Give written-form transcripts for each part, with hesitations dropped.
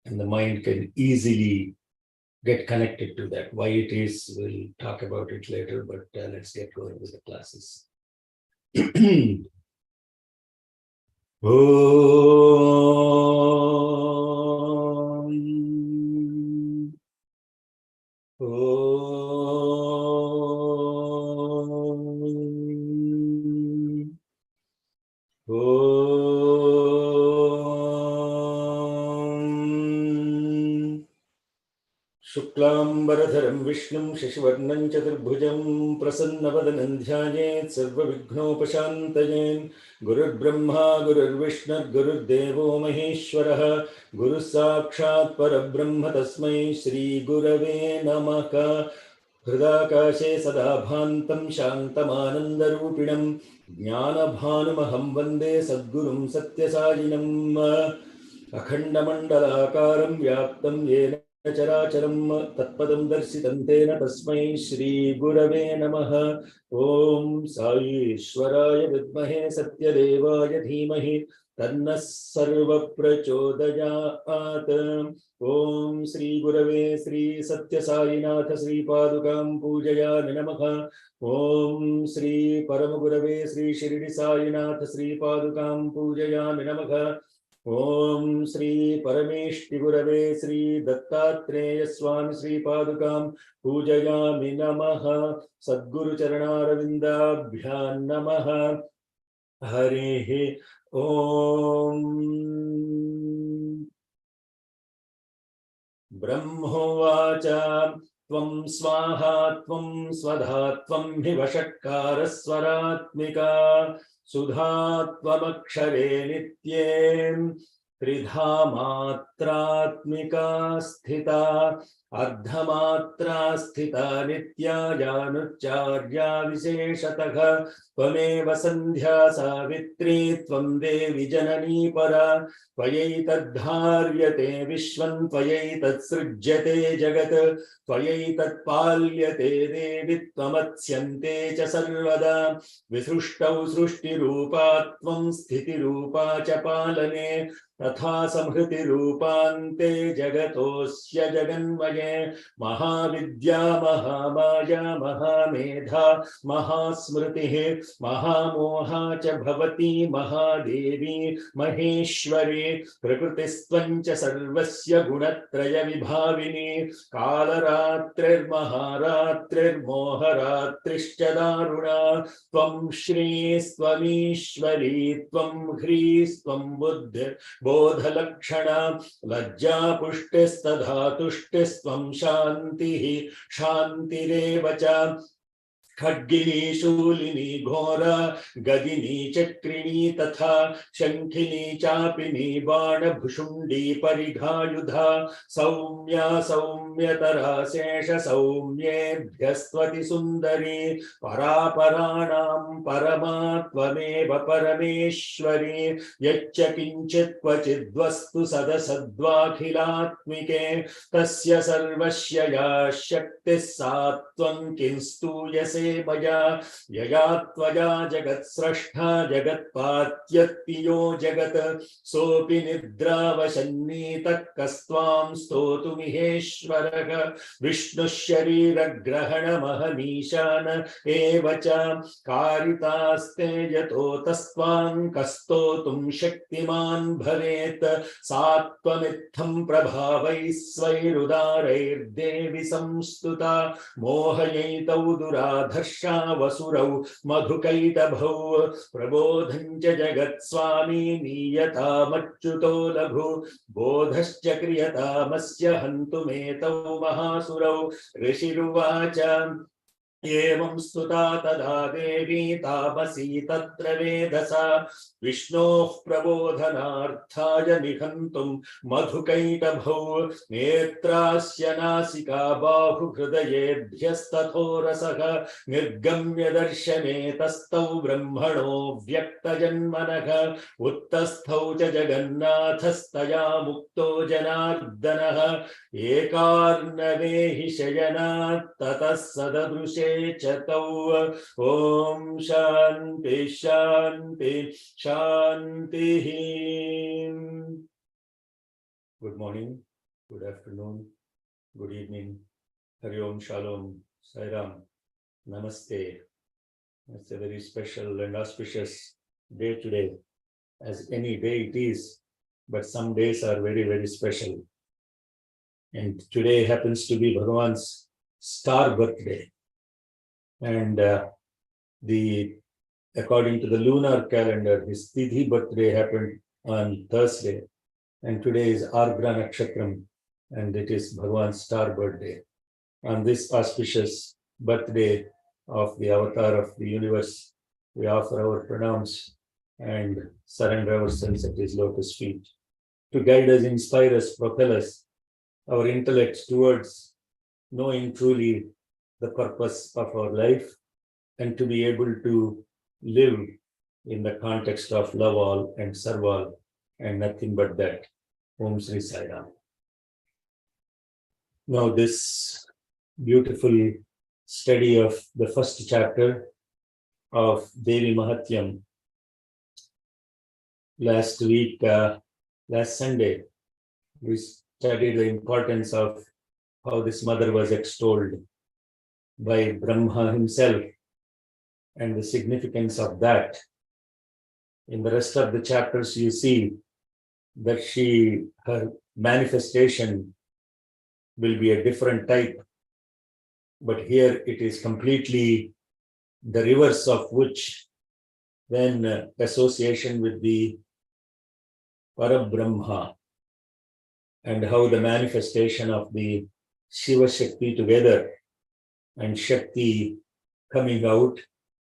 and the mind can easily get connected to that. Why it is, we'll talk about it later, but let's get going with the classes. शुक्लांबरधरं विष्णुं शशिवर्णं चतुर्भुजं प्रसन्नवदनं ध्यायेत् सर्वविघ्नोपशान्तये। गुरुर्ब्रह्मा गुरुर्विष्णुर्गुरुर्देवो महेश्वरः, गुरुः साक्षात् परब्रह्म तस्मै श्रीगुरवे नमः। हृदाकाशे सदा भान्तं शान्तमानन्दरूपिणं ज्ञानभानुमहं वन्दे सद्गुरुं सत्यसायिनम्। अखण्डमण्डलाकारं व्याप्तं येन चराचरं तत्पदं दर्शितं तेन तस्मै श्रीगुरवे नमः। ॐ साईश्वराय विद्महे सत्यदेवाय धीमहि तन्नः सर्वप्रचोदयात्। ॐ श्रीगुरवे श्री सत्यसाईनाथ श्रीपादुकां पूजयामि नमः। ॐ श्री परमगुरवे श्री शिरडी साईनाथ श्रीपादुकां पूजयामि नमः। ॐ श्री परमेष्टि गुरवे श्री दत्तात्रेय स्वामी श्रीपादुकां पूजयामि नमः। सद्गुरुचरणारविन्दाभ्यां नमः। हरिः ॐ। ब्रह्मोवाच त्वं स्वाहा त्वं स्वधा त्वं हि वषट्कारस्वरात्मिका सुधा त्वमक्षरे नित्ये त्रिधा मात्रात्मिका स्थिता अर्धमात्रा स्थिता नित्या यानुच्चार्या विशेषतः त्वमेव सन्ध्या सावित्री त्वं देवि जननी परा त्वयैतद्धार्यते विश्वं त्वयैतत्सृज्यते जगत् त्वयैतत्पाल्यते देवि त्वमत्स्यन्ते च सर्वदा विसृष्टौ सृष्टिरूपा त्वं स्थितिरूपा च पालने तथा संहृतिरूपान्ते जगतोऽस्य जगन्मये महाविद्या महामाया महामेधा महास्मृतिः महामोहा च भवती महादेवी महेश्वरी प्रकृतिस्त्वं च सर्वस्य गुणत्रय विभाविनी कालरात्रिर्महारात्रिर्मोहरात्रिश्च दारुणा त्वं श्रीस्त्वमीश्वरी त्वं ह्रीस्त्वं बोधलक्षणा लज्जा पुष्टिस्तथा तुष्टिस्त्वं शान्तिः शान्तिरेव च खड्गिनी शूलिनी घोरा गदिनी चक्रिणी तथा शंखिनी चापिनी बाणभुषुंडी परिघायुधा सौम्या सौम्यतरा शेष सौम्येभ्यस्त्वति सुंदरी परापराणां परमा त्वमेव परमेश्वरी यच्च किंचित् क्वचिद्वस्तु सदसद्वाखिलात्मिके तस्य सर्वस्य या शक्तिः सा त्वं किं स्तूयसे मया यया त्वया जगत्स्रष्टा जगत्पात्यत्पियो जगत् सोऽपि निद्रावशन्नीतः कस्त्वां स्तोतुमिहेश्वरः विष्णुः शरीरग्रहणमहमीशान एव च कारितास्ते यतो तस्त्वां कस्तोतुं शक्तिमान् भवेत् सा त्वमित्थं प्रभावैः स्वैरुदारैर्देवि संस्तुता मोहयैतौ दुराधर्षा वसुरौ मधुकैटभौ प्रबोधं च जगत्स्वामी नीयतामच्युतो लघु बोधश्च क्रियतामस्य हन्तुमेतौ महासुरौ ऋषिरुवाच एवं स्तुता तदा देवी तापसी तत्र वेधसा विष्णोः प्रबोधनार्थाय निहन्तुं मधुकैटभौ नेत्रास्य नासिका बाहुहृदयेभ्यस्तथोरसः निर्गम्य दर्शने तस्थौ ब्रह्मणो व्यक्तजन्मनः उत्तस्थौ च जगन्नाथस्तया मुक्तो जनार्दनः एकार्णवे हि शयनात् ततः सददृशे च तौ ॐ शान्ति शान्ति शान्तिः। Good morning. Good afternoon, good evening, Hari Om, Shalom, Sairam, Namaste. It's a very special and auspicious day today, as any day it is, but some days are very, very special. And today happens to be Bhagavan's star birthday. And according to the lunar calendar, his Tithi birthday happened on Thursday. And today is Ardra Nakshatram, and it is Bhagavan's star birthday. On this auspicious birthday of the avatar of the universe, we offer our pranams and surrender ourselves at his lotus feet to guide us, inspire us, propel us, our intellects towards knowing truly the purpose of our life and to be able to live in the context of love all and serve all and nothing but that. Om Sri Sai Ram. Now this beautiful study of the first chapter of Devi Mahatyam. Last Sunday, we studied the importance of how this mother was extolled by Brahma himself and the significance of that. In the rest of the chapters, you see that her manifestation will be a different type. But here it is completely the reverse of which, when association with the Parabrahma and how the manifestation of the Shiva Shakti together and Shakti coming out,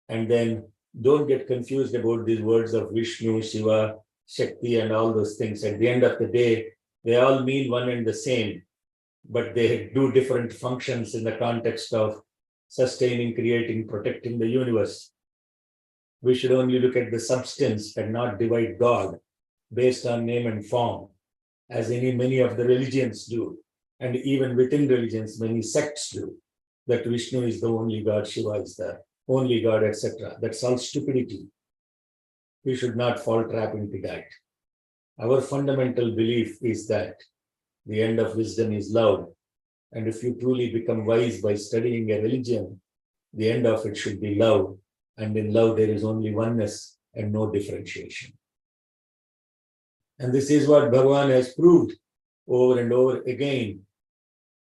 and then don't get confused about these words of Vishnu, Shiva, Shakti and all those things. At the end of the day, they all mean one and the same, but they do different functions in the context of sustaining, creating, protecting the universe. We should only look at the substance and not divide God based on name and form, as many of the religions do. And even within religions, many sects do, that Vishnu is the only God, Shiva is the only God, etc. That's all stupidity. We should not fall trap into that. Our fundamental belief is that the end of wisdom is love. And if you truly become wise by studying a religion, the end of it should be love. And in love, there is only oneness and no differentiation. And this is what Bhagavan has proved over and over again.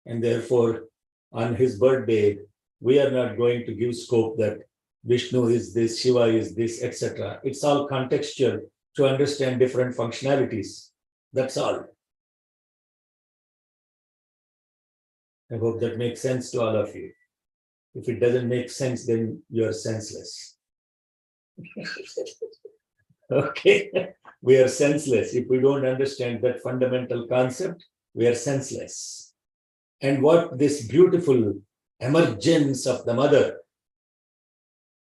And therefore, on his birthday, we are not going to give scope that Vishnu is this, Shiva is this, etc. It's all contextual to understand different functionalities. That's all. I hope that makes sense to all of you. If it doesn't make sense, then you're senseless. Okay, we are senseless. If we don't understand that fundamental concept, we are senseless. And what this beautiful emergence of the mother,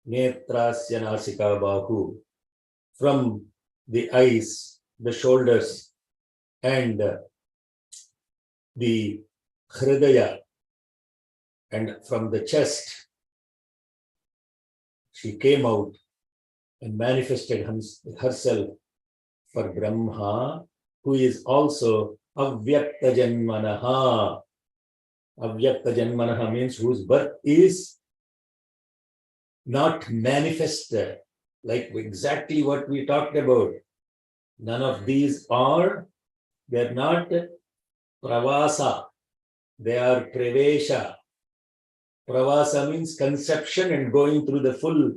Netrasya Nasika Bahu, from the eyes, the shoulders, and the Hridaya, and from the chest, she came out and manifested herself for Brahma, who is also Avyakta Janmanaha. Avyakta Janmanaha means whose birth is not manifested, like exactly what we talked about. None of these they're not pravasa, they are prevesha. Pravasa means conception and going through the full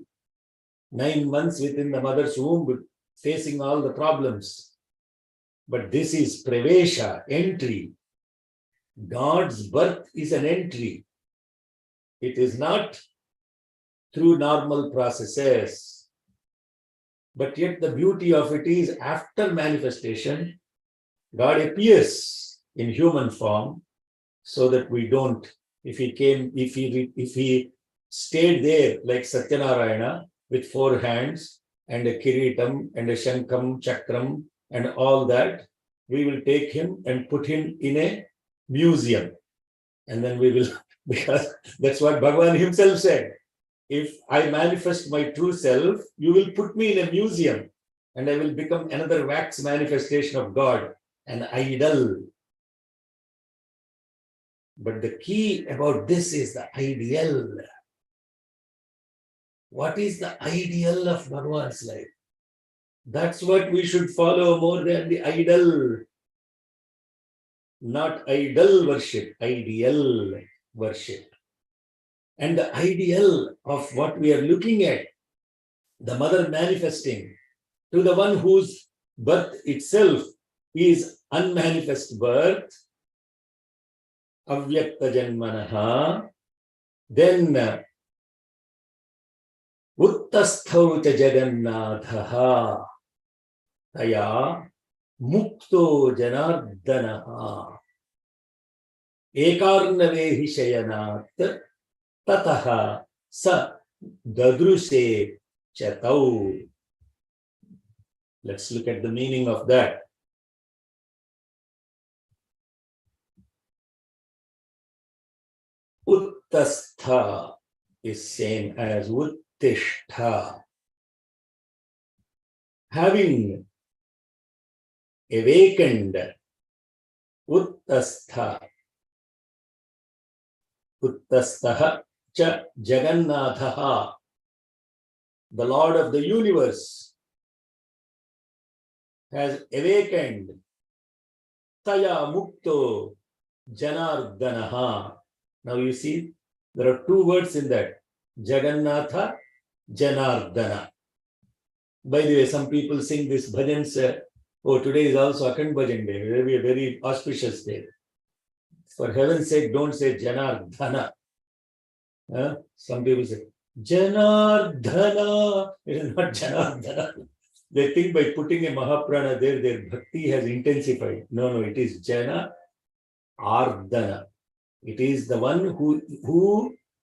9 months within the mother's womb, facing all the problems. But this is prevesha, entry. God's birth is an entry. It is not through normal processes. But yet the beauty of it is, after manifestation, God appears in human form so that we don't, if he stayed there like Satyanarayana with 4 hands and a kiritam and a shankam, chakram and all that, we will take him and put him in a museum. And then we will, because that's what Bhagavan himself said. If I manifest my true self, you will put me in a museum and I will become another wax manifestation of God, an idol. But the key about this is the ideal. What is the ideal of Bhagavan's life? That's what we should follow more than the idol. Not idol worship, ideal worship. And the ideal of what we are looking at, the mother manifesting to the one whose birth itself is unmanifest birth, avyakta janmanaha, then uttasthau cha jagannathaha taya mukto janardanaha ekarnavehi shayanat tataha sa dadruse chatau. Let's look at the meaning of that. Uttastha is same as Uttishtha. Having awakened, Uttastha. Uttastha cha Jagannathaha, the Lord of the universe, has awakened. Taya mukto janardanaha. Now you see, there are two words in that. Jagannatha, Janardana. By the way, some people sing this bhajans. Oh, today is also Akhand Bhajan Day. It will be a very auspicious day. For heaven's sake, don't say Janardana. Some people say Janardana. It is not Janardana. They think by putting a Mahaprana there, their bhakti has intensified. No, it is Jana Ardana. It is the one who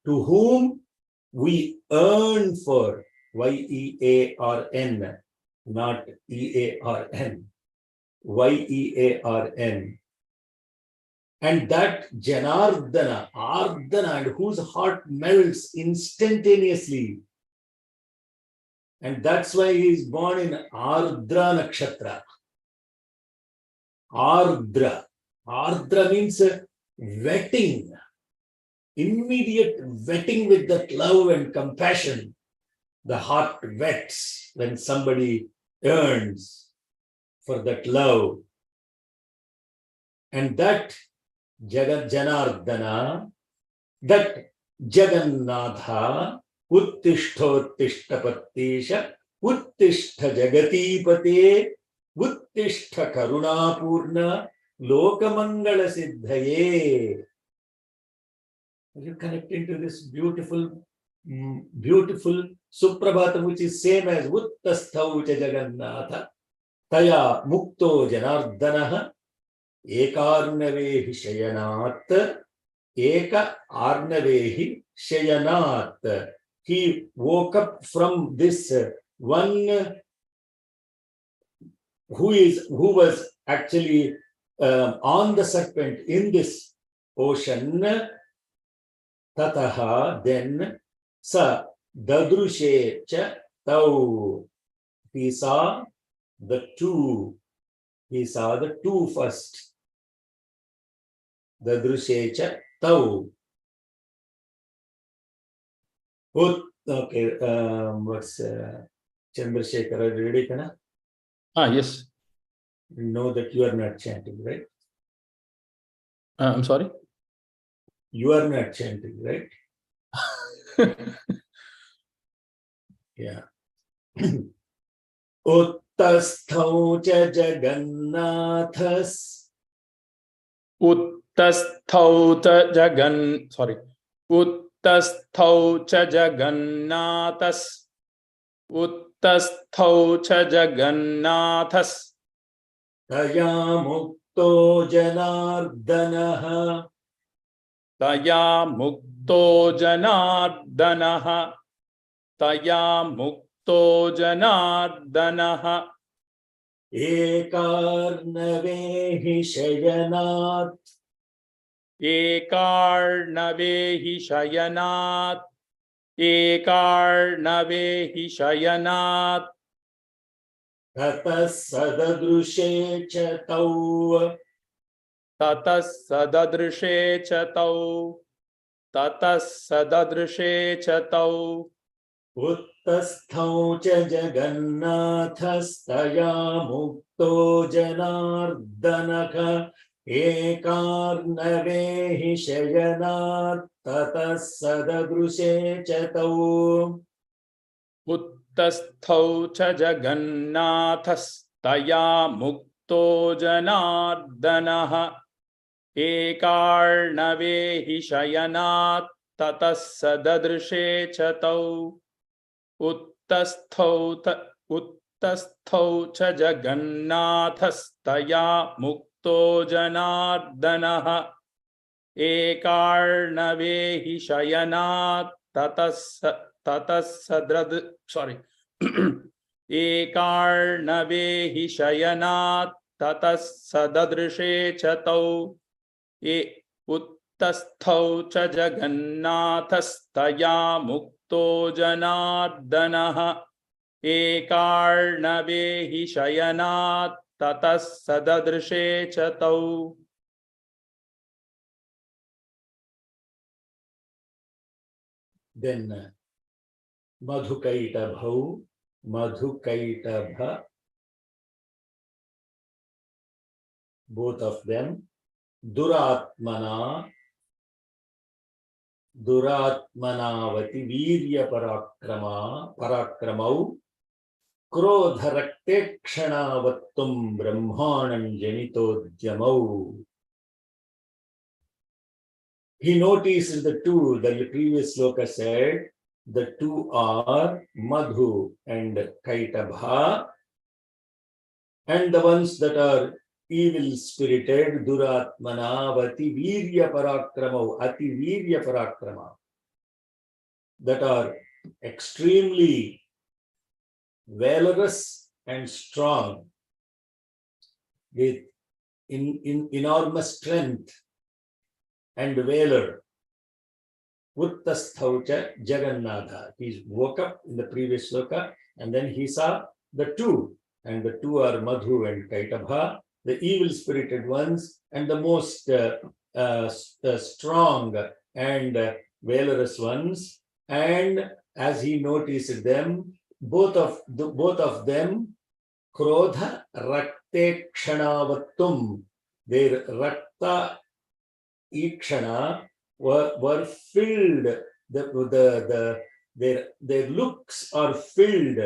to whom we earn for, Y-E-A-R-N, not E-A-R-N, Y-E-A-R-N. And that Janardana, Ardana, and whose heart melts instantaneously. And that's why he is born in Ardra Nakshatra. Ardra. Ardra means wetting, immediate wetting with that love and compassion. The heart wets when somebody yearns for that love. And that Janardana, that Jagannatha, Uttishthottishtapattisha, Uttishta Jagatipate, Uttishta Karunapurna, Lokamangala Siddhaye. Are you connecting to this beautiful Suprabhatam, which is same as Uttasthau cha Jagannatha, Taya Mukto Janardanaha, Ekarnavehi Shayanat, Eka Arnavehi Shayanat. He woke up from this one who was actually on the serpent in this ocean. Tataha, then sa dadrushe cha tau. He saw the two. He saw the two first. Dadrushe cha tau. Okay, what's Chandrasekhar, are you ready, Kana? Yes. You know that you are not chanting, right? I'm sorry? You are not chanting, right? Yeah. Uttasthau cha Jagannathas. Uttasthau cha Jagannathas. Uttasthau cha Jagannathas. Taya mukto janardanaha. Taya mukto janardanaha. Taya mukto janardanaha. Ekarnavehi shayanat. Ekarnavehi shayanat. Ekarnavehi shayanat. Tatas sadadrushe cha tau. ततः सददृशे च तौ ततः सददृशे च तौ उत्तस्थौ च जगन्नाथस्तया मुक्तो जनार्दनः एकार्णवे हि शयनात् ततः सददृशे च तौ उत्तस्थौ च जगन्नाथस्तया मुक्तो जनार्दनः एकार्णवे हि शयनात् ततः सददृशे च तौ उत्तस्थौ च जगन्नाथस्तया मुक्तो जनार्दनः एकार्णवे हि शयनात् ततः एकार्णवे हि शयनात् ततः सददृशे च तौ उत्तस्थौ च जगन्नाथस्तया मुक्तो जनार्दनः एकार्णवे हि शयनात् ततः सददृशे च तौ then Madhukaitabhau, Madhukaitabha, both of them, Duratmana, Duratmanavati, Virya Parakramau, Krodharakte Kshanavatum Brahmanam Janitodhyamau. He noticed the two, the previous sloka said, the two are Madhu and Kaitabha, and the ones that are evil-spirited, Duratmanavati Virya Parakramau, Ati Virya Parakrama, that are extremely valorous and strong, with enormous strength and valor. Uttasthaucha Jagannatha. He woke up in the previous sloka and then he saw the two, and the two are Madhu and Kaitabha, the evil-spirited ones and the most strong and valorous ones. And as he noticed them, both of them, Krodha Rakte Kshanavatum, their Rakta Ikshana were filled, their looks are filled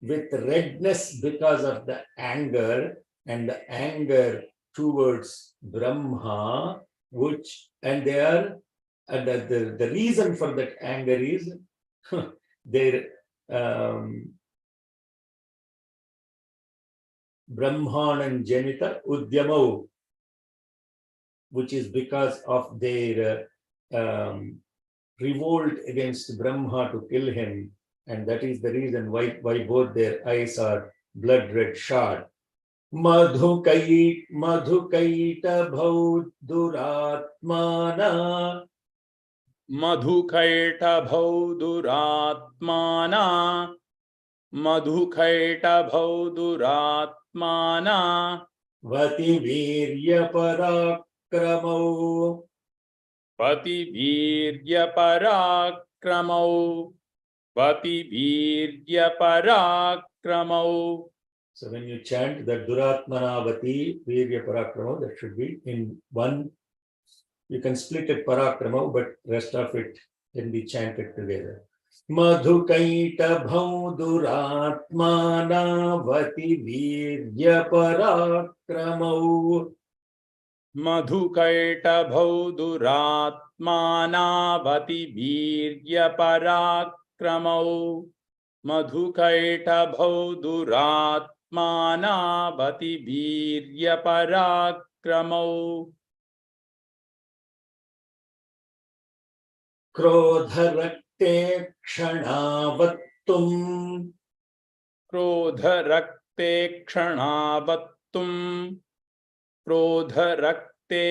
with redness because of the anger, and the anger towards Brahma, and the reason for that anger is their Brahmanan Janita Udyamau, which is because of their revolt against Brahma to kill him, and that is the reason why both their eyes are blood red shot. Madhukaita bhau duratmana, Madhukaita bhau duratmana, Madhukaita bhau duratmana, Vati virya parakramau, Pati virya parakramau, Pati virya parakramau. So when you chant that Duratmanavati Virya Parakramau, that should be in one. You can split it Parakramau, but rest of it can be chanted together. Madhukaita bhau Duratmanavati Virya Parakramau. Madhukaita bhau duratmanavati virya parakramau. Madhukaita bhau duratmanavati virya parakramau. Krodharakte kshanavatum. Krodharakte kshanavatum. Krodharakte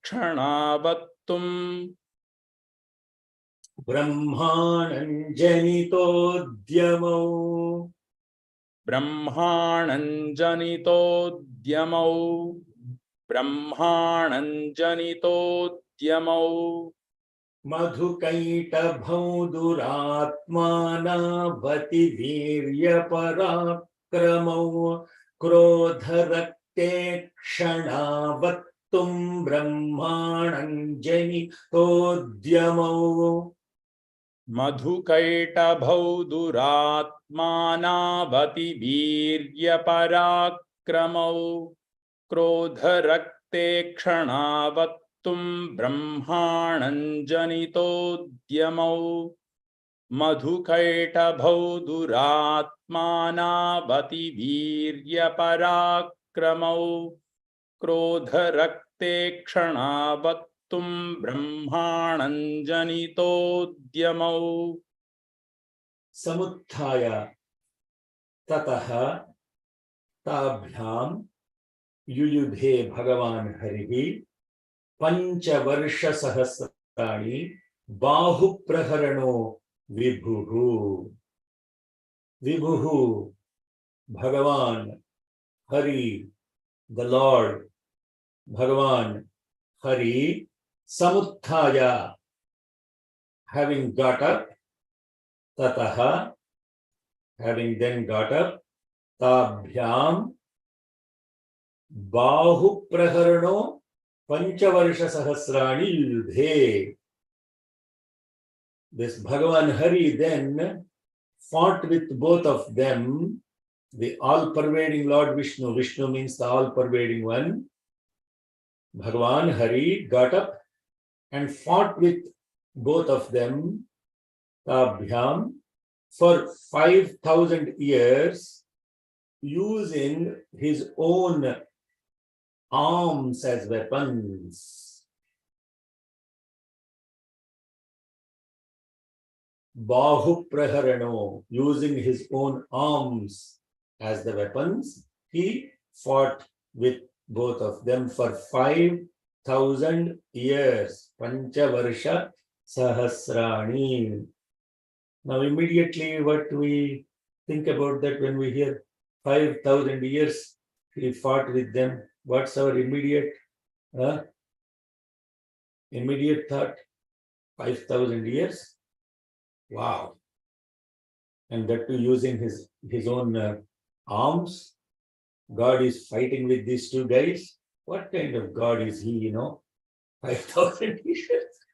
kshanavatum. Brahmananjanitodhyamau. Brahmananjanitodhyamau. ब्रह्माणं जनितोद्यमौ मधुकैटभौ दुरात्मानावति वीर्यपराक्रमौ क्रोधरक्ते क्षणावत्तुं ब्रह्माणं जनितोद्यमौ मधुकैटभौ दुरात्मानावति वीर्यपराक्रमौ क्रोधरक्ते क्षणावत्तुं ब्रह्माणं जनितोद्यमौ मधुकैटभौ दुरात्मानावति वीर्यपराक्रमौ क्रोधरक्ते क्षणावत्तुं ब्रह्माणं जनितोद्यमौ समुत्थाय ततः ताभ्यां युयुधे भगवान् हरिः पञ्चवर्षसहस्राणि बाहुप्रहरणो विभुः विभुः भगवान् Hari the Lord भगवान् Hari समुत्थाय having got up tataha having then got up tabhyam bahu praharano panchavarsha sahasrani yudhe. This Bhagavan Hari then fought with both of them, the all-pervading Lord Vishnu. Vishnu means the all-pervading one. Bhagavan Hari got up and fought with both of them, Tabhyam, for 5,000 years, using his own arms as weapons. Bahu Praharano, using his own arms as the weapons, he fought with both of them for 5,000 years. Panchavarsha Sahasrani. Now immediately what we think about that when we hear 5,000 years he fought with them, what's our immediate thought? 5,000 years? Wow. And that too using his own arms. God is fighting with these two guys. What kind of God is he, 5,000 years?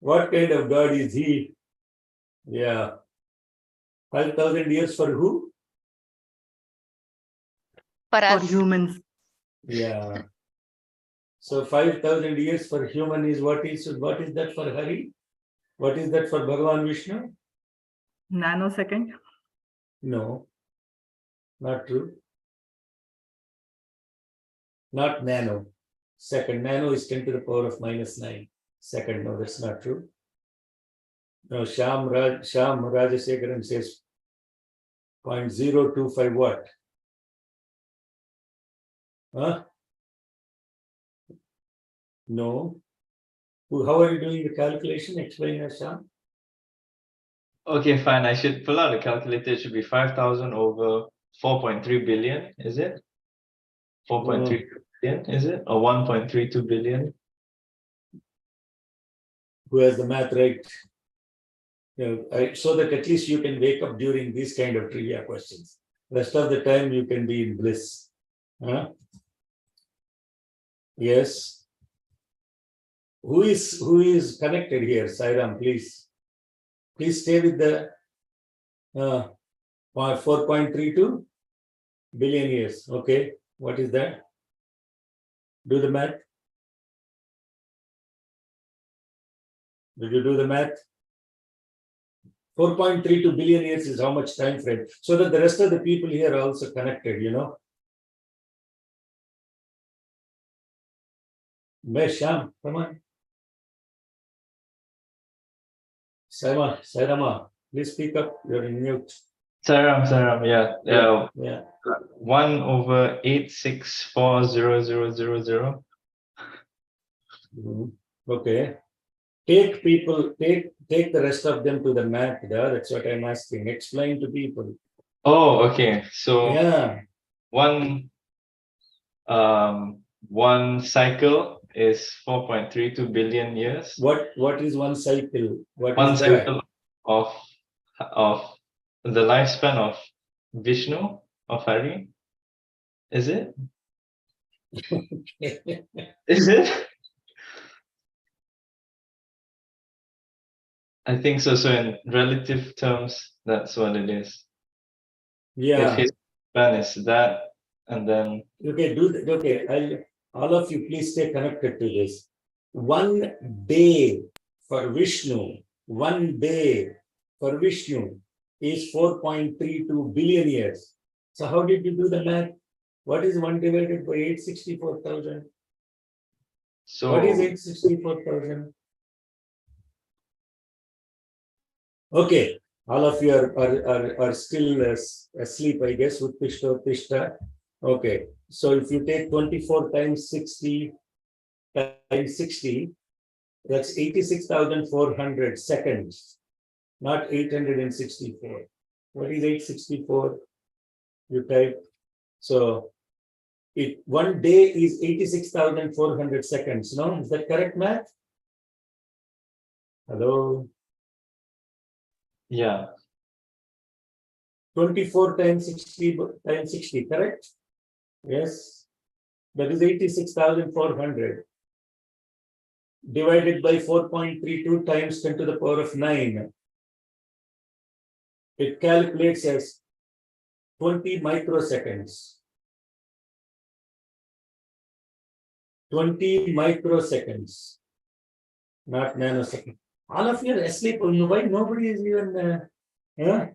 What kind of God is he? Yeah. 5,000 years for who? For For us. humans. Yeah. So 5,000 years for human is what is that for Hari? What is that for Bhagavan Vishnu? Nanosecond. No, not true. Not nano. Second, nano is 10 to the power of -9. Second, no, that's not true. No, Sham Rajasekaran says 0.025 what? Huh? No. How are you doing the calculation? Explain, Sham. Okay, fine. I should pull out the calculator. It should be 5,000 over 4.3 billion, is it? 4.3 billion, is it? Or 1.32 billion? Who has the math right? So that at least you can wake up during these kind of trivia questions. Rest of the time you can be in bliss. Huh? Yes. Who is connected here? Sairam, please. Please stay with the 4.32 billion years. Okay. What is that? Do the math. Did you do the math? 4.32 billion years is how much time frame? So that the rest of the people here are also connected, Sham, come on. Sairama, please speak up. You're in mute. Saram, yeah. Yeah. 1 over 8640000. Okay. Take the rest of them to the math. That's what I'm asking. Explain to people. Oh, okay. So Yeah. one cycle is 4.32 billion years. What is one cycle? What One is that? cycle of the lifespan of Vishnu, of Hari. Is it? Is it? I think so. So in relative terms, that's what it is. If Yeah. his span is that, and then Okay, do that. Okay, all of you please stay connected to this. 1 day for Vishnu, 1 day for Vishnu is 4.32 billion years. So how did you do the math? What is 1 divided by 864,000? so What is 864,000? Okay, all of you are still asleep, I guess, with Uttishta. Okay, so if you take 24 times 60 times 60, that's 86,400 seconds, not 864. What is 864? You type. So 1 day is 86,400 seconds. No, is that correct, math? Hello. yeah, 24 times 60, correct? Yes. That is 86,400 divided by 4.32 times 10 to the power of 9. It calculates as 20 microseconds. 20 microseconds, not nanoseconds. All of you are asleep. Why nobody is even, yeah?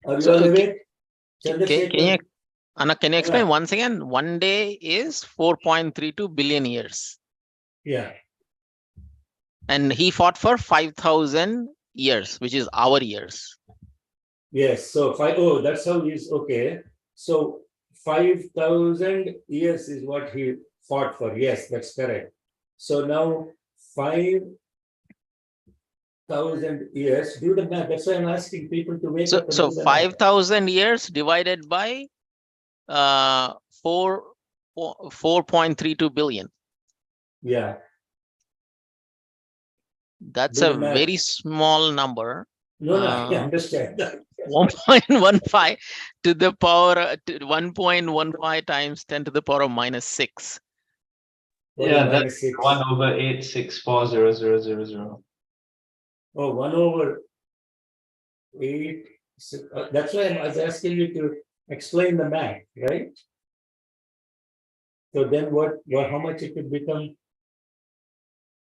Are you So, all awake? Can you, Anna, can you explain once again? 1 day is 4.32 billion years. Yeah. And he fought for 5,000 years, which is our years. Yes. So oh, that's how he's okay. So 5,000 years is what he fought for. Yes, that's correct. So now 5,000 years. Do the math. That's why I'm asking people to wake up. So 5,000 years divided by 4.32 billion. Yeah. That's Do a the math. very small number. No, I understand that. 1.15 to the power 1.15 times 10 to the power of -6. yeah, that's 1 over 864,000,000. Oh, 1 over 8. That's why I was asking you to explain the math, right? So then how much it could become?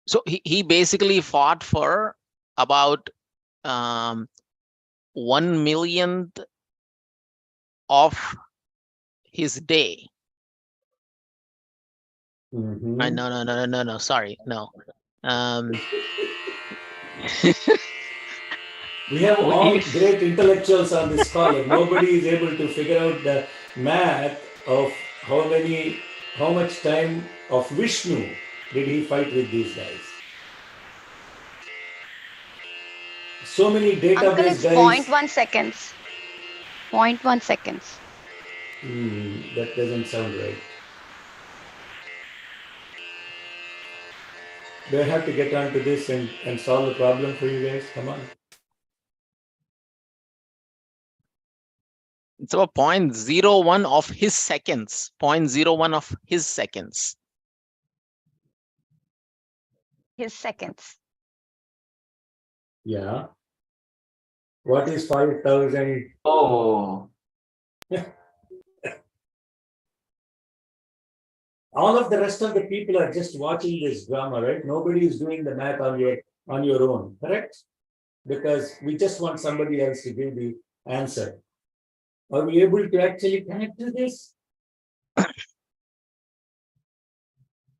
So he basically fought for about 1/millionth of his day. No, sorry, no. We have all great intellectuals on this call, and nobody is able to figure out the math of how much time of Vishnu did he fight with these guys. So many Uncle, database it's guys. 0.1 seconds. 0.1 seconds. That doesn't sound right. Do I have to get onto this and solve the problem for you guys? Come on. It's about 0.01 of his seconds. 0.01 of his seconds. His seconds. Yeah. What is 5,000? Oh, All of the rest of the people are just watching this drama, right? Nobody is doing the math on your own, correct? Because we just want somebody else to give the answer. Are we able to actually connect to this?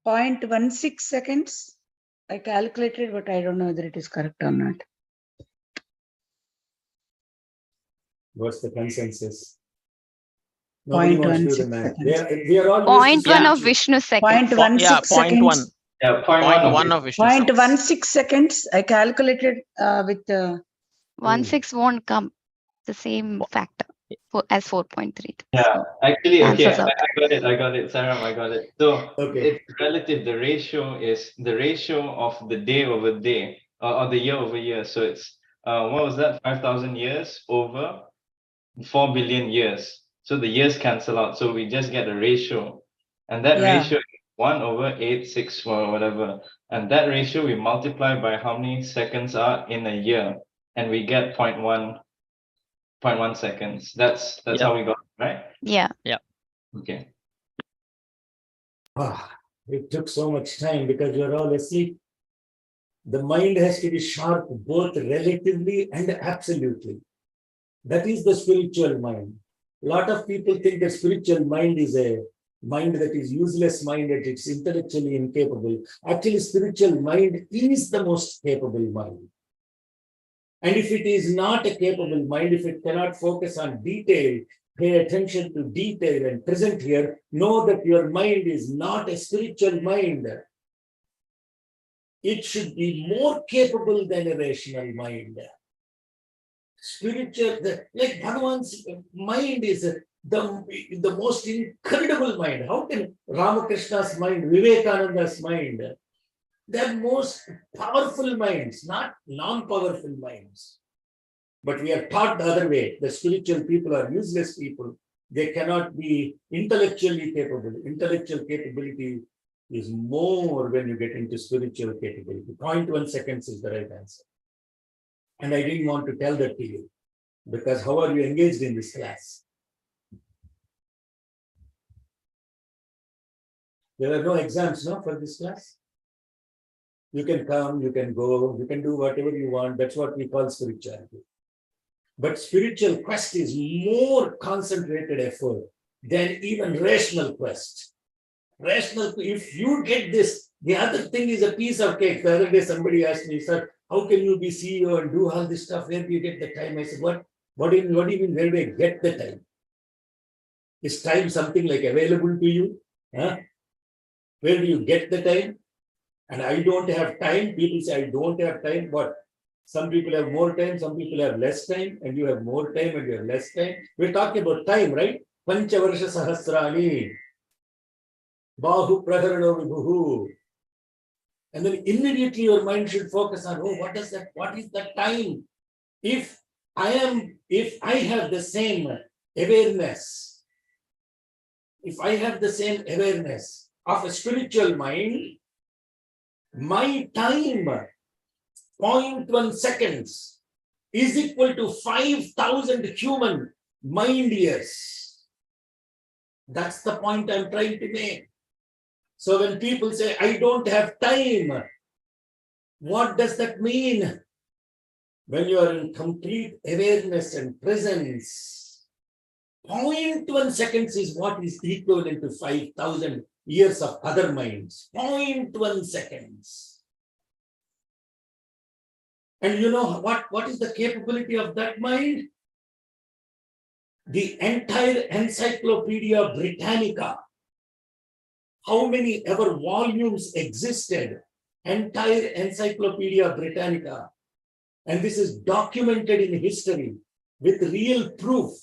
0.16 seconds. I calculated, but I don't know whether it is correct or not. What's the consensus? Nobody wants to do the math. seconds. We are all 0.1 of Vishnu seconds. 0.16 seconds. yeah, 0.1 of Vishnu seconds. 0.16 seconds. I calculated with 1/6 won't come. The same factor. as 4.3. Yeah, So actually, the okay, answer's out. I got it, Saram, I got it. So Okay. it's relative. The ratio is the ratio of the day over day, or the year over year. So it's what was that? 5,000 years over 4 billion years. So the years cancel out. So we just get a ratio, and that Yeah. ratio is 1/864 or whatever. And that ratio we multiply by how many seconds are in a year, and we get 0.1 seconds. That's Yep. how we got it, right? Yeah. Okay. It took so much time because you're all asleep. The mind has to be sharp both relatively and absolutely. That is the spiritual mind. A lot of people think that spiritual mind is a mind that is useless mind, that it's intellectually incapable. Actually, spiritual mind is the most capable mind. And if it is not a capable mind, if it cannot focus on detail, pay attention to detail and present here, know that your mind is not a spiritual mind. It should be more capable than a rational mind. Spiritual, like Bhagavan's mind is the most incredible mind. How can Ramakrishna's mind, Vivekananda's mind, they're most powerful minds, not non-powerful minds. But we are taught the other way. The spiritual people are useless people. They cannot be intellectually capable. Intellectual capability is more when you get into spiritual capability. 0.1 seconds is the right answer. And I didn't want to tell that to you, because how are you engaged in this class? There are no exams, no, for this class? You can come, you can go, you can do whatever you want. That's what we call spirituality. But spiritual quest is more concentrated effort than even rational quest. Rational, if you get this, the other thing is a piece of cake. The other day somebody asked me, sir, how can you be CEO and do all this stuff? Where do you get the time? I said, what do you mean, where do I get the time? Is time something like available to you? Huh? Where do you get the time? And I don't have time. People say I don't have time, but some people have more time, some people have less time, and you have more time and you have less time. We're talking about time, right? Panchavarsha sahasrani, bahu praharano vibhuhu. And then immediately your mind should focus on, oh, what is that time? If I have the same awareness, of a spiritual mind, my time, 0.1 seconds, is equal to 5,000 human mind years. That's the point I'm trying to make. So when people say, I don't have time, what does that mean? When you are in complete awareness and presence, 0.1 seconds is what is equivalent to 5,000 years of other minds. 0.1 seconds. And you know what is the capability of that mind? The entire Encyclopedia Britannica. How many ever volumes existed? Entire Encyclopedia Britannica. And this is documented in history with real proof.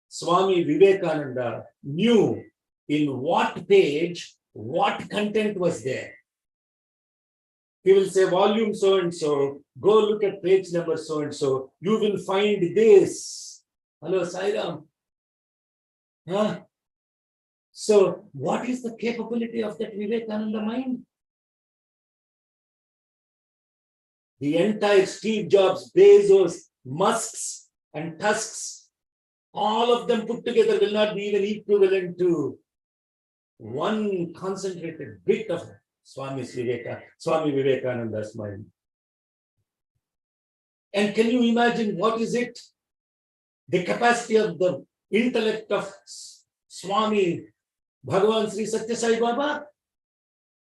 Swami Vivekananda knew in what page, what content was there. He will say volume so and so, go look at page number so and so, you will find this. Hello, Sairam. Huh? So, what is the capability of that Vivekananda mind? The entire Steve Jobs, Bezos, Musks, and Tusks, all of them put together will not be even equivalent to one concentrated bit of Swami Vivekananda's mind. And can you imagine what is it? The capacity of the intellect of Swami Bhagavan Sri Satya Sai Baba?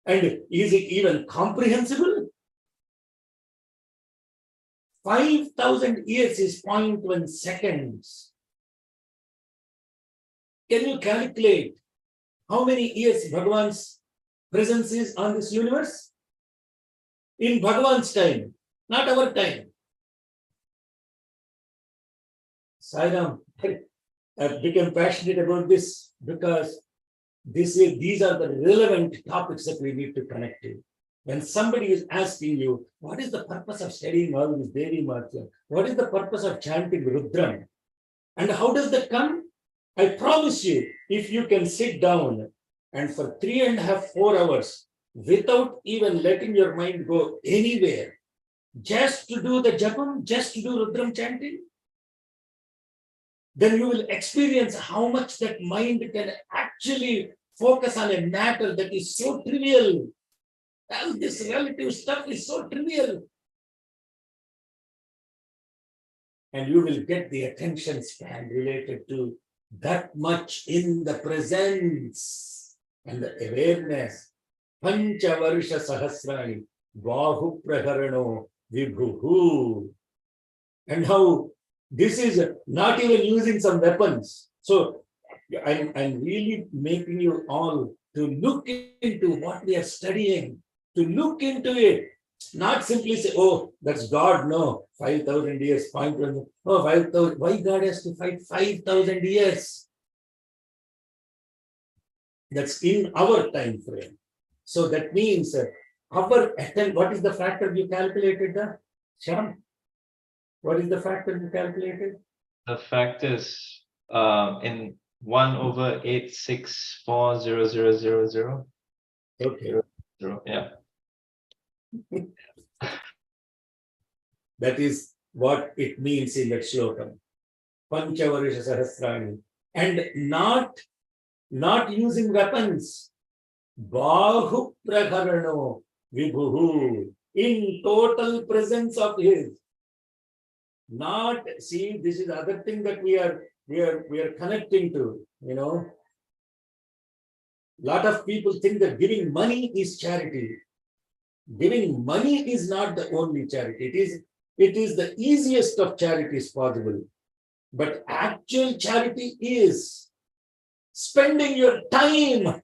And is it even comprehensible? 5,000 years is 0.1 seconds. Can you calculate how many years Bhagavan's presence is on this universe? In Bhagavan's time, not our time. Sairam, I've become passionate about this because these are the relevant topics that we need to connect to. When somebody is asking you, what is the purpose of studying all this Devi Martya? What is the purpose of chanting Rudram? And how does that come? I promise you, if you can sit down and for 3.5, 4 hours, without even letting your mind go anywhere, just to do the japam, just to do Rudram chanting, then you will experience how much that mind can actually focus on a matter that is so trivial. All this relative stuff is so trivial. And you will get the attention span related to that much in the presence and the awareness. Panchavarsha Sahasrani, Bahu Praharano Vibhuhu. And how this is not even using some weapons. So I'm really making you all to look into what we are studying, to look into it, not simply say, oh, that's God. No, 5,000 years, 5,000. Oh, 5,000. Why God has to fight 5,000 years? That's in our time frame. So that means our attempt, what is the factor you calculated? Shyam? What is the factor you calculated? The fact is in 1/8640000. Okay. Yeah. That is what it means in that sloka. Panchavarisha Sahasrani. And not using weapons. Bahu Praharano Vibhuhu. In total presence of his. Not, see, this is the other thing that we are connecting to, you know. A lot of people think that giving money is charity. Giving money is not the only charity. It is the easiest of charities possible. But actual charity is spending your time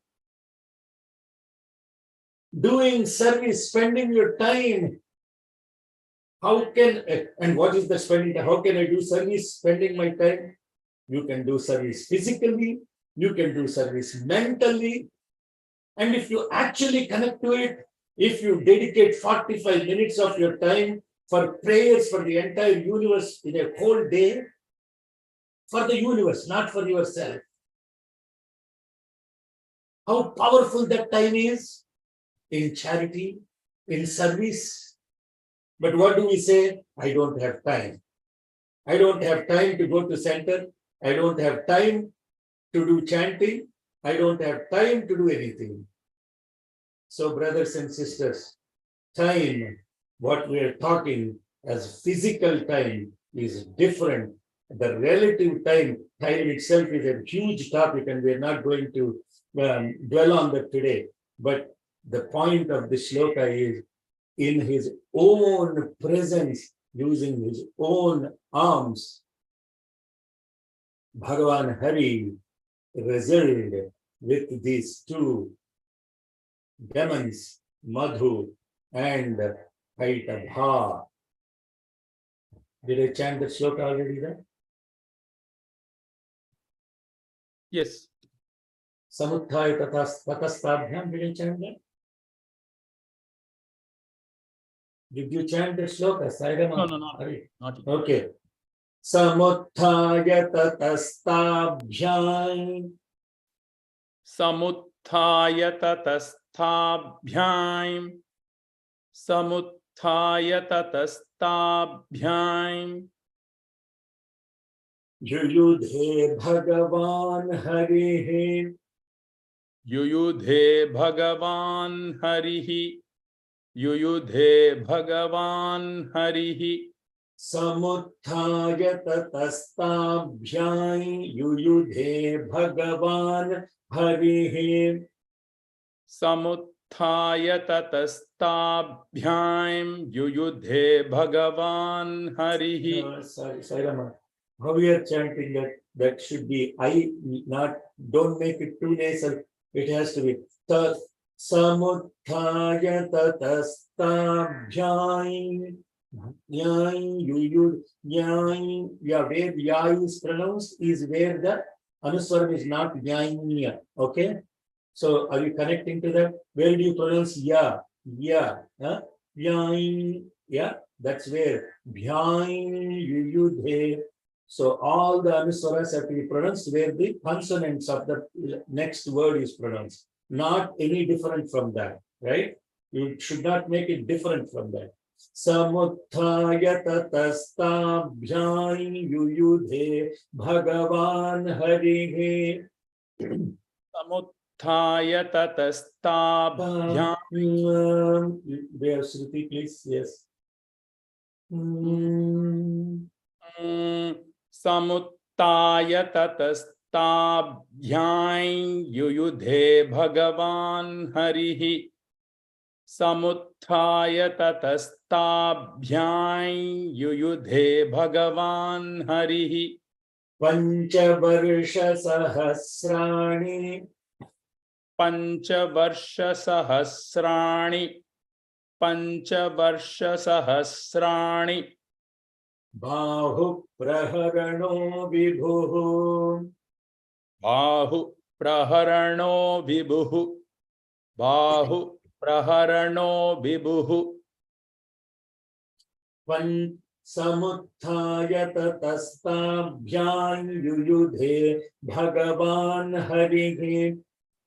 doing service, spending your time. How can, and what is the spending? How can I do service spending my time? You can do service physically, you can do service mentally. And if you actually connect to it, if you dedicate 45 minutes of your time for prayers for the entire universe in a whole day, for the universe, not for yourself. How powerful that time is in charity, in service. But what do we say? I don't have time. I don't have time to go to center. I don't have time to do chanting. I don't have time to do anything. So brothers and sisters, time, what we are talking as physical time is different. The relative time itself is a huge topic and we are not going to dwell on that today. But the point of the sloka is in his own presence, using his own arms, Bhagavan Hari wrestled with these two demons, Madhu and Haitabha. Did I chant the sloka already there? Yes. Samuthaya Tatastabhyam, did I chant that? Did you chant the sloka? No, not yet. Okay. Samuthaya Tatastabhyam. Samuthaya tatastabhyam. Samuthaya tatastabhyam. Yuyudhe Bhagavan Harihi. Yuyudhe Bhagavan Harihi. Yuyudhe Bhagavan Harihi. Samuthaya Tatastabhyam. Yuyudhe Bhagavan Harihi. Samuthaya tatastabhyam. Yuyudhe Bhagavan Harihi. Sorry, Rama. How we are chanting that? That should be I, not, don't make it too nasal. It has to be Samuthaya Tatastabhyam. Yang, you, yang, yeah, where ya is pronounced is where the anuswaram is not yang. Okay. So are you connecting to that? Where do you pronounce ya? Ya. Huh? Yang. Yeah. That's where. Bhyain, yuyudhe. So all the anuswaras have to be pronounced where the consonants of the next word is pronounced. Not any different from that. Right? You should not make it different from that. Samuttaya tatastabhyai yuyudhe Bhagavan Harihe. Samuttaya tatastabhyam. Where Shruti, please? Yes. Samuttaya tatastabhyam yuyudhe Bhagavan Harihi. Samuttaya tatastabhyam yuyudhe Bhagavan Harihi. Panchavarsha Sahasrani. Panchavarsha Sahasrani. Panchavarsha Sahasrani. Bahu Praharano Vibhu. Bahu Praharano Vibhu. Bahu Praharano Vibhu. Pan Samuttaya tatastabhyam yuyudhe Bhagavan Harihi.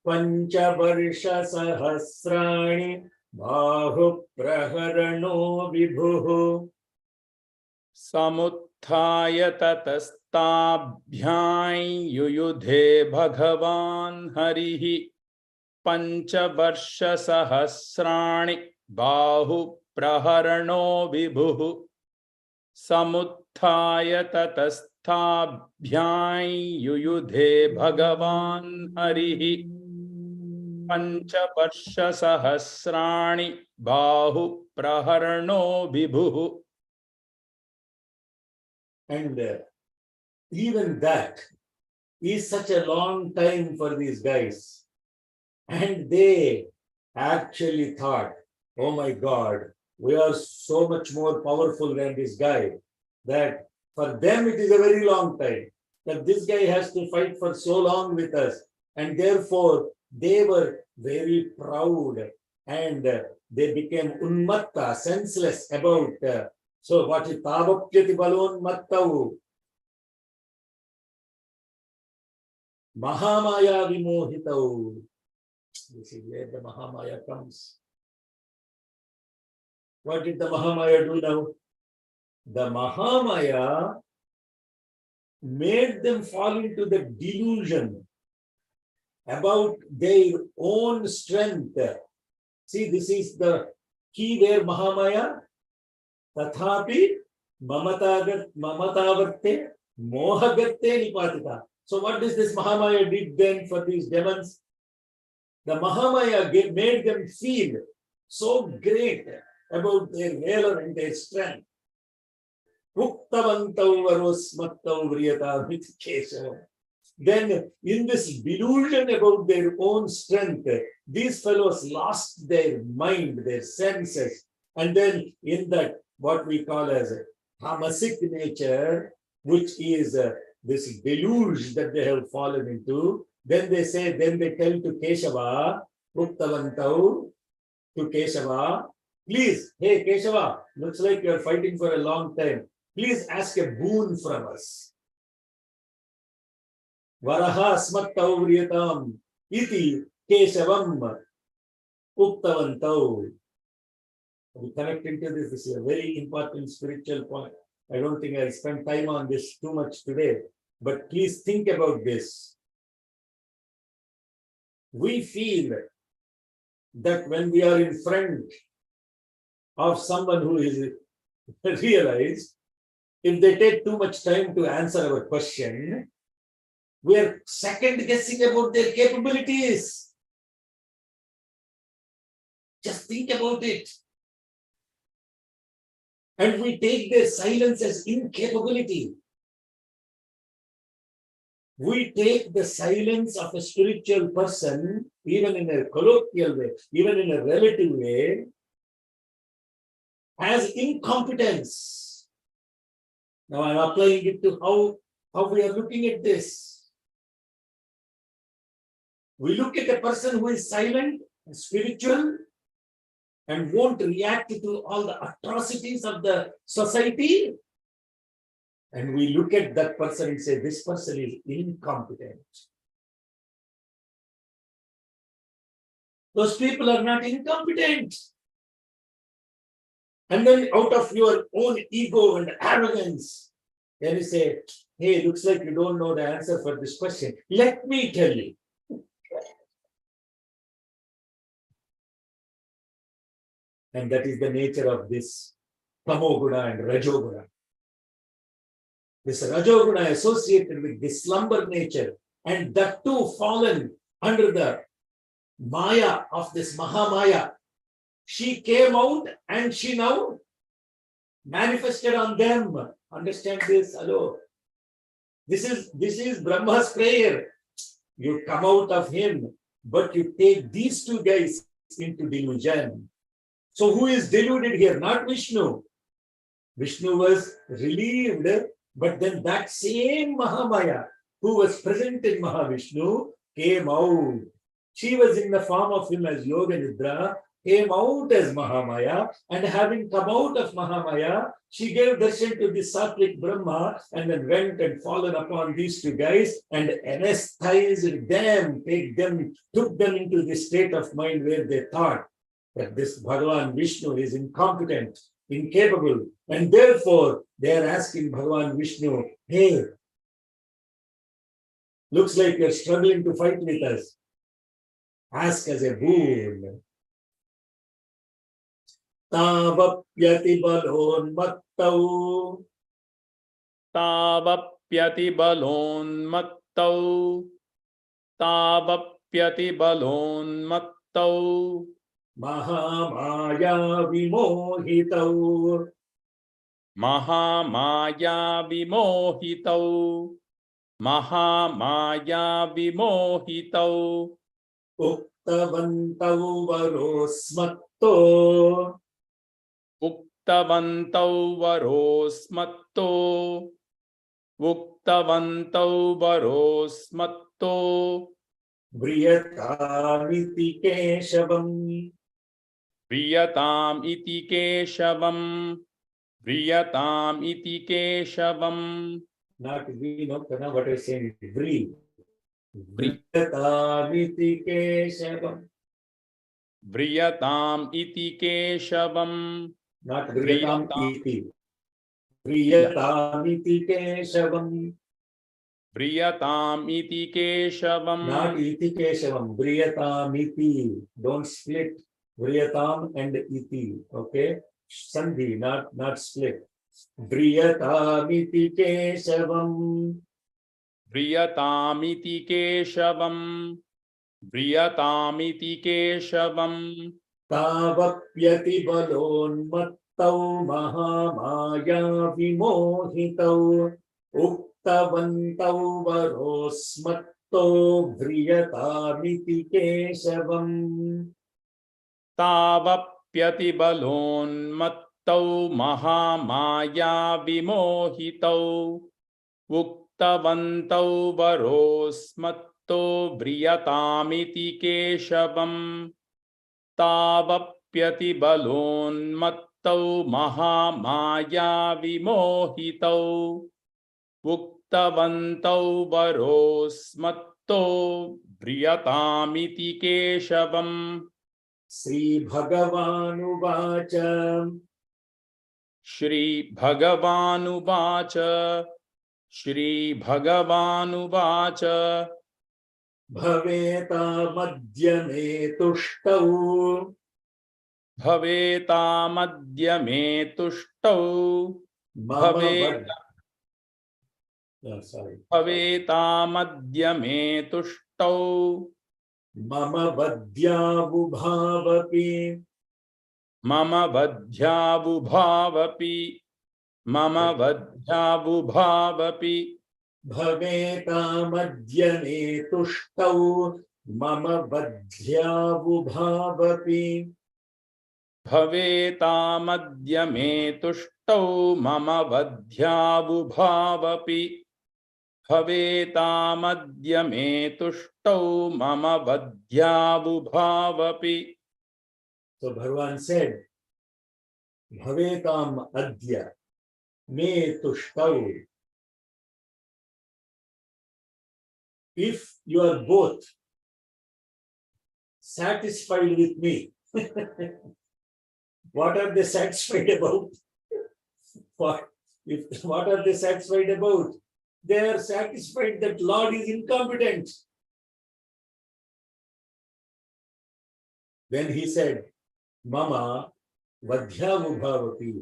Panchavarsha Sahasrani. Bahu Praharano Vibhu. Samuttaya tatastabhyam yuyudhe Bhagavan Harihi. Panchavarsha Sahasrani. Bahu Praharano Vibhu. Samuttaya tatastabhyam yuyudhe Bhagavan Harihi. Panchavarsha Sahasrani. Bahu Praharano Vibhu. And even that is such a long time for these guys. And they actually thought, oh my God, we are so much more powerful than this guy, that for them it is a very long time, that this guy has to fight for so long with us. And therefore, they were very proud and they became unmatta, senseless about. So what is tavapyati balon mattavu? Mahamaya vimohitau. This is where the Mahamaya comes. What did the Mahamaya do now? The Mahamaya made them fall into the delusion about their own strength. See, this is the key where Mahamaya tathapi mamatavarte mohagatte nipatita. So what does this Mahamaya did then for these demons? The Mahamaya made them feel so great about their valor and their strength. Then in this delusion about their own strength, these fellows lost their mind, their senses. And then in that, what we call as tamasic nature, which is this deluge that they have fallen into, then they say, then they tell to Keshava, Uttavantau, to Keshava, please, hey Keshava, looks like you are fighting for a long time. Please ask a boon from us. Varaha smattau vriyatam iti Keshavam Uttavantau. We connecting to this. This is a very important spiritual point. I don't think I'll spend time on this too much today, but please think about this. We feel that when we are in front of someone who is realized, if they take too much time to answer our question, we are second guessing about their capabilities. Just think about it. And we take their silence as incapability. We take the silence of a spiritual person, even in a colloquial way, even in a relative way, as incompetence. Now I'm applying it to how we are looking at this. We look at a person who is silent and spiritual and won't react to all the atrocities of the society. And we look at that person and say, this person is incompetent. Those people are not incompetent. And then out of your own ego and arrogance, then you say, hey, looks like you don't know the answer for this question. Let me tell you. And that is the nature of this tamoguna and rajoguna. This rajoguna associated with this slumber nature, and that too fallen under the maya of this Mahamaya. She came out and she now manifested on them. Understand this? Hello. This is Brahma's prayer. You come out of him, but you take these two guys into delusion. So who is deluded here? Not Vishnu. Vishnu was relieved, but then that same Mahamaya who was present in Mahavishnu came out. She was in the form of him as Yoga Nidra, came out as Mahamaya, and having come out of Mahamaya, she gave darshan to the Sattvic Brahma and then went and fallen upon these two guys and anesthetized them, took them into the state of mind where they thought that this Bhagavan Vishnu is incompetent, incapable, and therefore they are asking Bhagavan Vishnu, hey, looks like you're struggling to fight with us. Ask as a boon. Tavapyati balonmattau. Tavapyati balonmattau. Tavapyati balonmattau. Mahamaya vimohitau. Mahamaya vimohitau. Mahamaya vimohitau. Uktavantau varosmatto. Uktavantau varosmatto. Uktavantau varosmatto. Vriyatamiti keshavam. Vriyatam iti keshavam. Vriyatam iti keshavam. Not we, no, what I say, Vri. Vriyatamiti keshavam. Vriyatam iti keshavam. Not Vriyatam iti. Vriyatamiti keshavam. Vriyatam iti keshavam. Not iti keshavam. Vriyatamiti. Don't split Vriyatam and iti. Okay? Sandhi, not split. Vriyatamiti keshavam. Vriyatam iti keshavam. Vriyatam iti keshavam. Tavapyati balonmattau mahamaya vimohitau. Uktavantau varosmatto vriyatamiti keshavam. Tavapyati balonmattau mahamaya vimohitau. Uktavantau varosmatto vriyatamiti keshavam. Tavapyati balonmattau mahamaya vimohitau. Uktavantau varosmatto vriyatamiti keshavam. Sri Bhagavanuvacha. Shri Bhagavanuvacha. Shri Bhagavanuvacha. Bhaveta madhyame tushtau. Bhaveta madhyame tushtau. Bhaveta madhyame tushtau. Mama vadhyavubhavapi. Mama vadhyavubhavapi. Mama vadhyavubhavapi. Bhaveta madhyame tushtau. Mama vadhyavubhavapi. भवेतामद्य मे तुष्टौ मम वध्यावुभावपि भवेतामद्य मे तुष्टौ मम वध्यावुभावपि. So Bhagavan said, Bhavetam adya me tushtau. If you are both satisfied with me, what are they satisfied about? What are they satisfied about? They are satisfied that Lord is incompetent. Then he said, Mama vadhyamubhavati.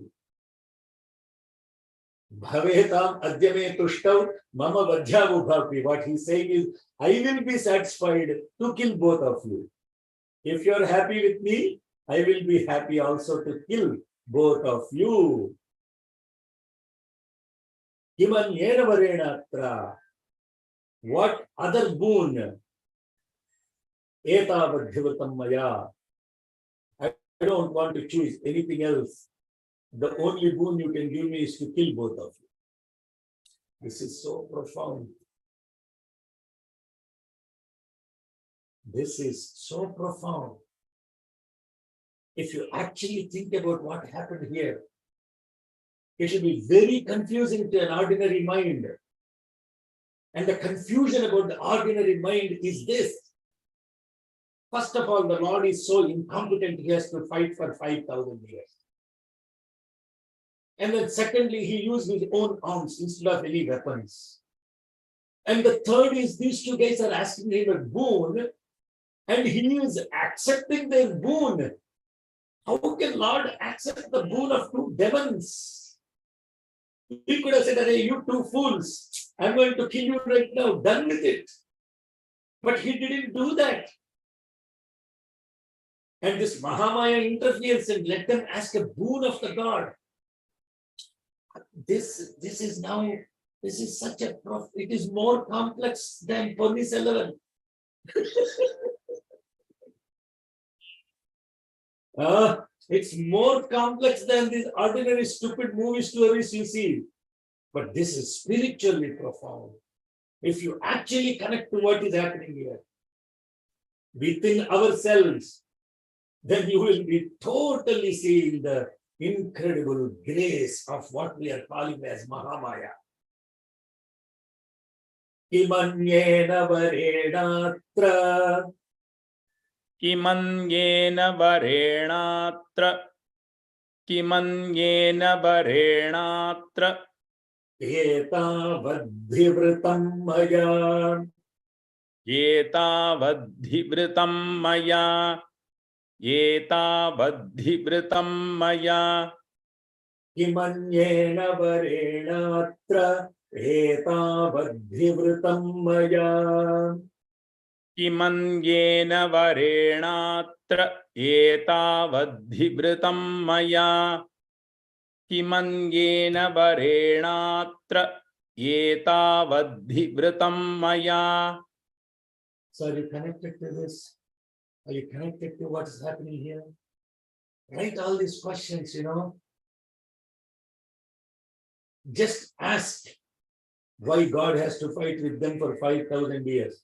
Bhavetam adyame tushtav mama vadhyamubhavati. What he's saying is, I will be satisfied to kill both of you. If you are happy with me, I will be happy also to kill both of you. Kimanyena varenatra. What other boon? Eta vadhyavatam maya. I don't want to choose anything else. The only boon you can give me is to kill both of you. This is so profound. This is so profound. If you actually think about what happened here, it will be very confusing to an ordinary mind. And the confusion about the ordinary mind is this. First of all, the Lord is so incompetent, he has to fight for 5,000 years. And then secondly, he used his own arms instead of any weapons. And the third is these two guys are asking him a boon, and he is accepting their boon. How can Lord accept the boon of two demons? He could have said, hey, you two fools, I'm going to kill you right now, done with it. But he didn't do that. And this Mahamaya interferes and let them ask a boon of the God. This is such a it is more complex than Police 11. It's more complex than these ordinary stupid movie stories you see. But this is spiritually profound. If you actually connect to what is happening here within ourselves, then you will be totally seeing the incredible grace of what we are calling as Mahamaya. Kimanyena varenatra. Kimanyena varenatra. Kimanyena varenatra. Etavadhivritam maya. Etavadhivritam maya. Etavadhivritam maya. Kimanyena varenatra. Etavadhivritam maya. Kimanyena varenatra. Etavadhivritam maya. Kimanyena varenatra. Etavadhivritam maya. So are you connected to this? Are you connected to what is happening here? Write all these questions, Just ask why God has to fight with them for 5,000 years.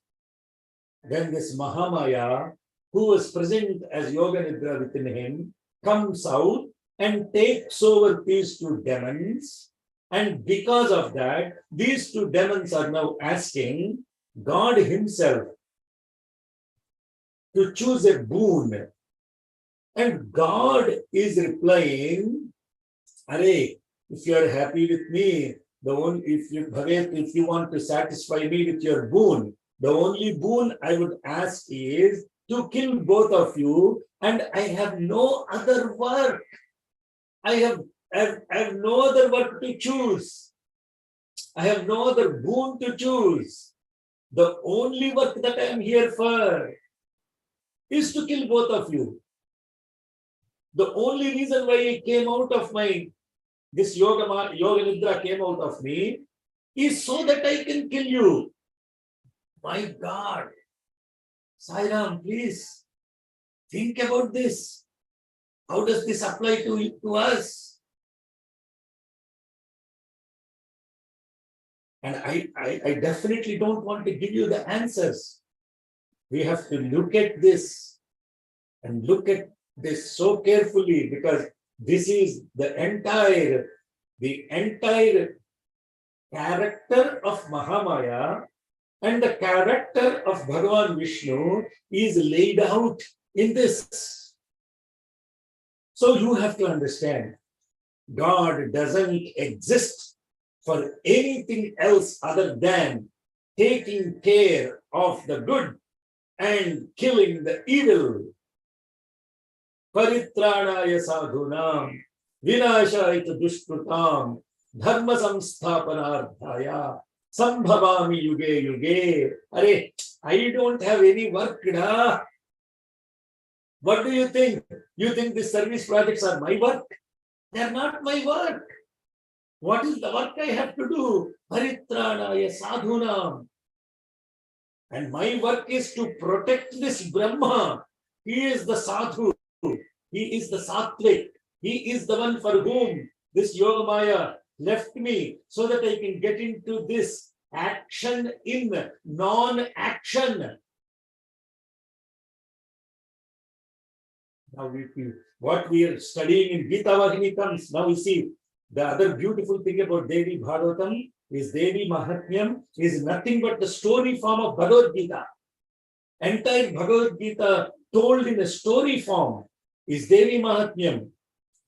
Then this Mahamaya, who was present as Yoga Nidra within him, comes out and takes over these two demons. And because of that, these two demons are now asking God himself to choose a boon. And God is replying, Arey, if you are happy with me, if you want to satisfy me with your boon, the only boon I would ask is to kill both of you, and I have no other work. I have no other work to choose. I have no other boon to choose. The only work that I am here for is to kill both of you. The only reason why I came out of this Yoga Nidra came out of me is so that I can kill you. My God. Sai Ram, please think about this. How does this apply to us? And I definitely don't want to give you the answers. We have to look at this and look at this so carefully, because this is the entire character of Mahamaya, and the character of Bhagavan Vishnu is laid out in this. So you have to understand, God doesn't exist for anything else other than taking care of the good and killing the evil. Paritranaya sadhunam, vinashaya dushkrutam, dharma samsthapanardhaya, sambhavami yuge yuge. Arey, I don't have any work, da. What do you think? You think these service projects are my work? They are not my work. What is the work I have to do? Paritranaya sadhunam. And my work is to protect this Brahma. He is the sadhu. He is the sattvic. He is the one for whom this Yogamaya left me, so that I can get into this action in non-action. Now, what we are studying in Gita Vahini comes. Now we see the other beautiful thing about Devi Bhagavatam is Devi Mahatmyam is nothing but the story form of Bhagavad Gita. Entire Bhagavad Gita told in a story form is Devi Mahatmyam.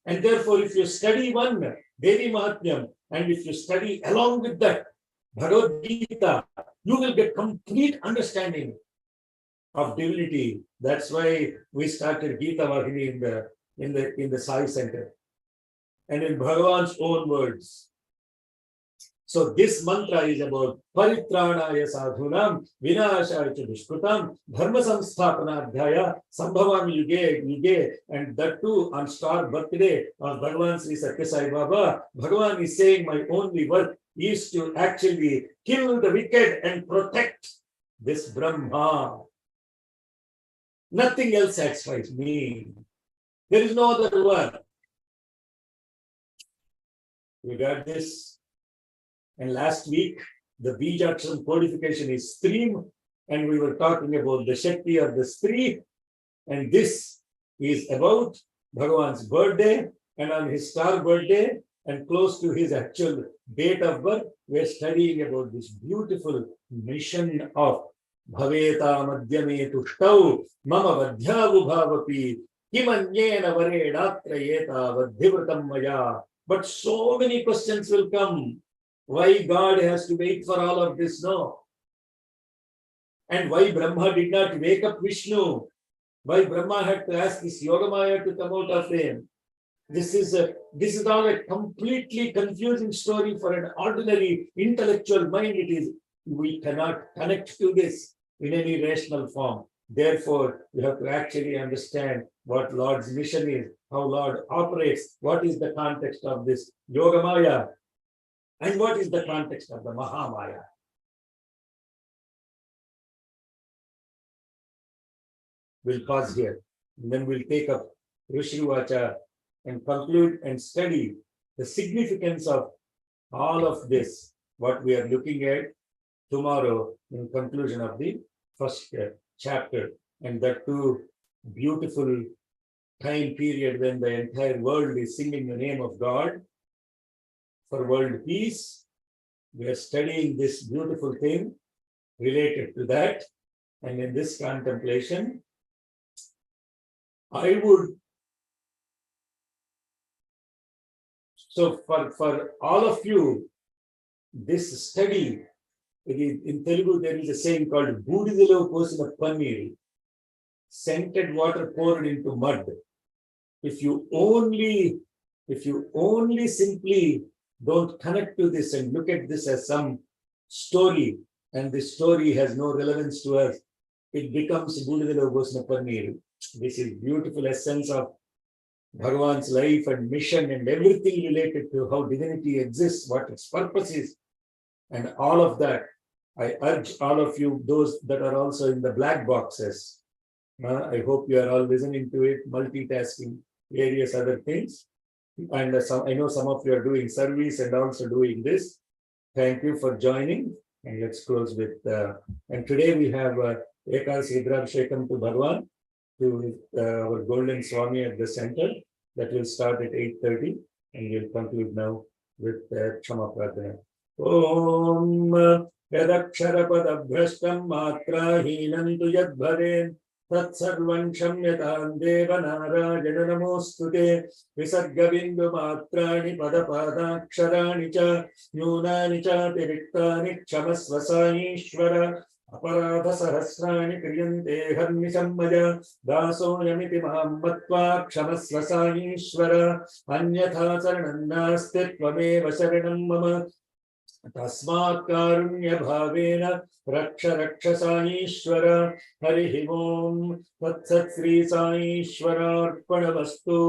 And therefore, if you study one Devi Mahatmyam, and if you study along with that Bhagavad Gita, you will get complete understanding of divinity. That's why we started Gita Vahini in the Sai Center. And in Bhagavan's own words. So this mantra is about Paritranaya sadhunam, vinashaya dushkrutam, dharma samsthapanadhyaya, sambhavami yuge yuge. And that too on star birthday of Bhagavan Sri Satya Sai Baba. Bhagavan is saying, my only work is to actually kill the wicked and protect this Brahma. Nothing else satisfies me. There is no other work. You got this? And last week, the Bijaksharam codification is stream, and we were talking about the Shakti of the Stree. And this is about Bhagavan's birthday, and on his star birthday, and close to his actual date of birth, we are studying about this beautiful mission of Bhaveta Madhyame Tushtau, Mama Vadhyavu Bhavapi, Kimanyena Varedatra Yeta Vadhivratam Maya. But so many questions will come. Why God has to wait for all of this? No. And why Brahma did not wake up Vishnu? Why Brahma had to ask this Yogamaya to come out of him? This is all a completely confusing story for an ordinary intellectual mind. We cannot connect to this in any rational form. Therefore, we have to actually understand what Lord's mission is, how Lord operates, what is the context of this Yogamaya, and what is the context of the Mahamaya. We'll pause here, and then we'll take up Rishrivacha and conclude and study the significance of all of this, what we are looking at tomorrow in conclusion of the first chapter, and that too beautiful time period when the entire world is singing the name of God for world peace. We are studying this beautiful thing related to that, and in this contemplation, I would, so for all of you, this study, in Telugu there is a saying called Budidilo Kosina Panneeri, scented water poured into mud. If you only simply don't connect to this and look at this as some story, and this story has no relevance to us, it becomes Budidilo Kosina Panneeri. This is beautiful essence of Bhagavan's life and mission and everything related to how divinity exists, what its purpose is, and all of that. I urge all of you, those that are also in the black boxes, I hope you are all listening to it, multitasking. various other things. And I know some of you are doing service and also doing this. Thank you for joining. And let's close with, and today we have Ekadasi Shekam to Bhagwan, to our Golden Swami at the center. That will start at 8:30 and we'll conclude now with Kshama Pradhana. Om Yadaksharapadabrashtam Matrahinam tu Yadbhare Tatsarvan Shamyatam Deva Narayana Namostute Visargabindu Matrani Padapadaksharaani Cha Nyunani Cha Tiriktani Kshamasva Saishvara Aparadha Sahasrani Kriyante Harnisham Maya Daso Yamiti Mahammatva Kshamasva Saishvara Anyatha Saranam Naste Tvameva Sharanam Mama Tasmat Karunya Bhavena Raksha Raksha Saishvara Harihi Om Tatsat Sri Saishvara Arpanavastu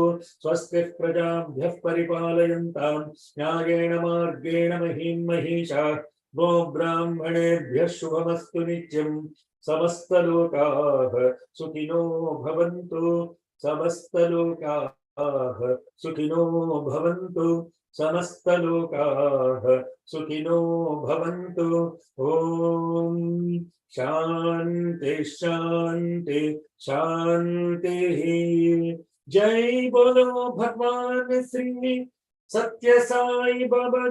Swastif Prajabhyah Paripalayantam Nyayena Margena Mahim Mahisha Go Brahmanebhyah Shubhamastu Nityam Samasta Lokah Sukhino Bhavantu Samasta Lokah Sukhino Bhavantu Samasta Lokah Sukhino Bhavantu. Om Shanti Shanti Shanti. Jai Bolo Bhagwan Sri Satya Sai Baba